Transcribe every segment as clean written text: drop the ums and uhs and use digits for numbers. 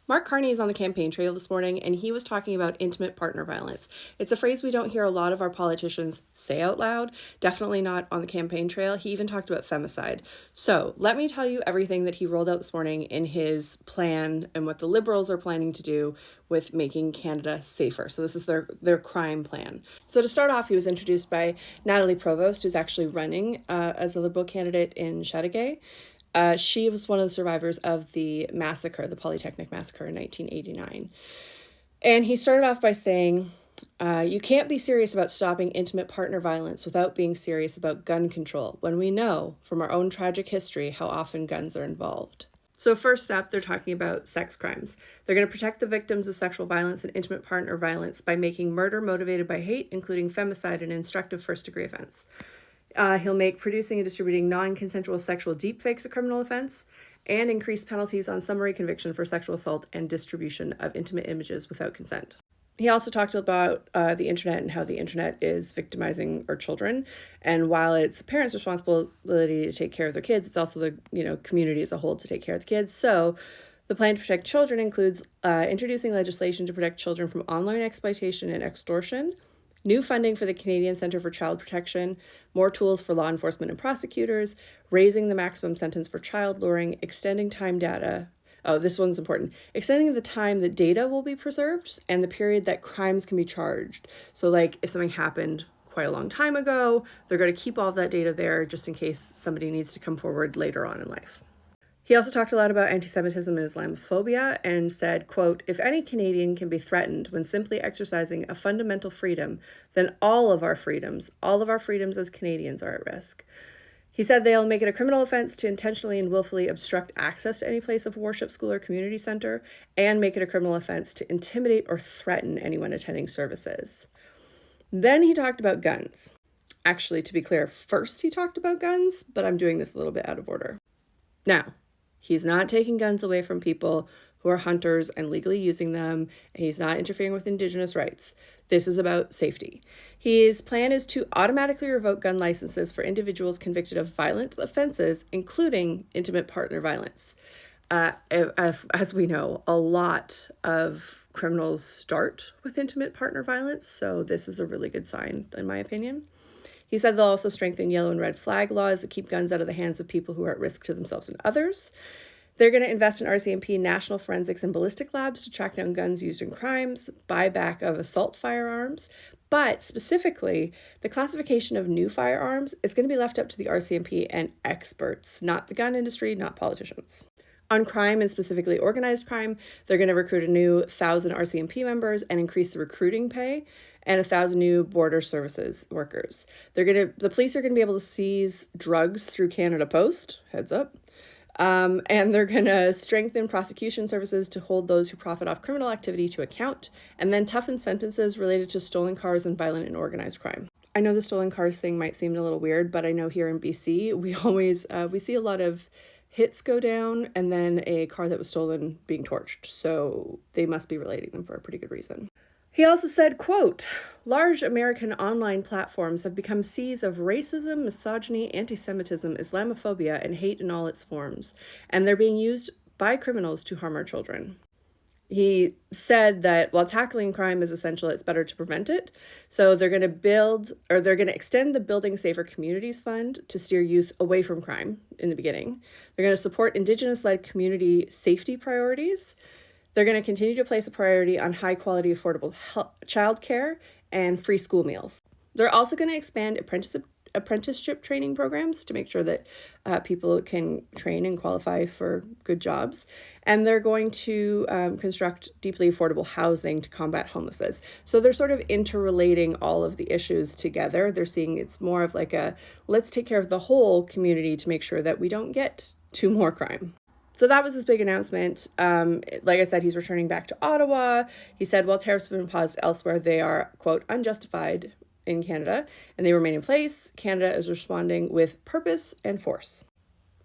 Mark Carney is on the campaign trail this morning, and he was talking about intimate partner violence. It's a phrase we don't hear a lot of our politicians say out loud, definitely not on the campaign trail. He even talked about femicide. So let me tell you everything that he rolled out this morning in his plan and what the Liberals are planning to do with making Canada safer. So this is their crime plan. So to start off, he was introduced by Natalie Provost, who's actually running as a Liberal candidate in Châteauguay. She was one of the survivors of the massacre, the Polytechnique massacre in 1989. And he started off by saying, you can't be serious about stopping intimate partner violence without being serious about gun control, when we know from our own tragic history how often guns are involved. So first up, they're talking about sex crimes. They're going to protect the victims of sexual violence and intimate partner violence by making murder motivated by hate, including femicide, an instructive first-degree offense. He'll make producing and distributing non-consensual sexual deepfakes a criminal offense and increase penalties on summary conviction for sexual assault and distribution of intimate images without consent. He also talked about the internet and how the internet is victimizing our children. And while it's parents' responsibility to take care of their kids, it's also the community as a whole to take care of the kids. So the plan to protect children includes introducing legislation to protect children from online exploitation and extortion, new funding for the Canadian Centre for Child Protection, more tools for law enforcement and prosecutors, raising the maximum sentence for child luring, extending time data. Oh, this one's important. Extending the time that data will be preserved and the period that crimes can be charged. So like if something happened quite a long time ago, they're going to keep all of that data there just in case somebody needs to come forward later on in life. He also talked a lot about antisemitism and Islamophobia and said, quote, if any Canadian can be threatened when simply exercising a fundamental freedom, then all of our freedoms as Canadians are at risk. He said they'll make it a criminal offense to intentionally and willfully obstruct access to any place of worship, school, or community center, and make it a criminal offense to intimidate or threaten anyone attending services. Then he talked about guns. Actually, to be clear, first he talked about guns, but I'm doing this a little bit out of order. Now, he's not taking guns away from people who are hunters and legally using them. And he's not interfering with Indigenous rights. This is about safety. His plan is to automatically revoke gun licenses for individuals convicted of violent offenses, including intimate partner violence. As we know, a lot of criminals start with intimate partner violence, so this is a really good sign, in my opinion. He said they'll also strengthen yellow and red flag laws that keep guns out of the hands of people who are at risk to themselves and others. They're going to invest in RCMP national forensics and ballistic labs to track down guns used in crimes, buyback of assault firearms, but specifically, the classification of new firearms is going to be left up to the RCMP and experts, not the gun industry, not politicians. On crime and specifically organized crime, they're going to recruit a new 1,000 RCMP members and increase the recruiting pay and 1,000 new border services workers. The police are going to be able to seize drugs through Canada Post, heads up, and they're going to strengthen prosecution services to hold those who profit off criminal activity to account, and then toughen sentences related to stolen cars and violent and organized crime. I know the stolen cars thing might seem a little weird, but I know here in BC, we see a lot of hits go down and then a car that was stolen being torched. So they must be relating them for a pretty good reason. He also said, quote, large American online platforms have become seas of racism, misogyny, antisemitism, Islamophobia, and hate in all its forms, and they're being used by criminals to harm our children. He said that while tackling crime is essential, it's better to prevent it. So they're going to extend the Building Safer Communities Fund to steer youth away from crime in the beginning. They're going to support Indigenous-led community safety priorities. They're going to continue to place a priority on high-quality, affordable childcare and free school meals. They're also going to expand apprenticeship training programs to make sure that people can train and qualify for good jobs. And they're going to construct deeply affordable housing to combat homelessness. So they're sort of interrelating all of the issues together. They're seeing it's more of like let's take care of the whole community to make sure that we don't get to more crime. So that was his big announcement. Like I said, he's returning back to Ottawa. He said, while tariffs have been imposed elsewhere, they are, quote, unjustified in Canada, and they remain in place. Canada is responding with purpose and force.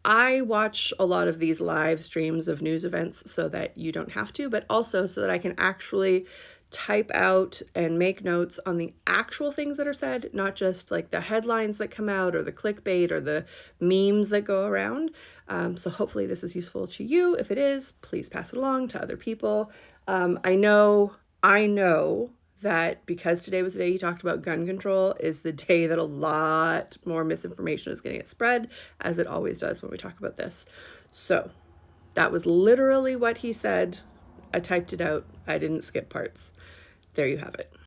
I watch a lot of these live streams of news events so that you don't have to, but also so that I can actually type out and make notes on the actual things that are said, not just like the headlines that come out or the clickbait or the memes that go around. So hopefully this is useful to you. If it is, please pass it along to other people. I know that because today was the day he talked about gun control is the day that a lot more misinformation is going to get spread, as it always does when we talk about this. So that was literally what he said. I typed it out. I didn't skip parts. There you have it.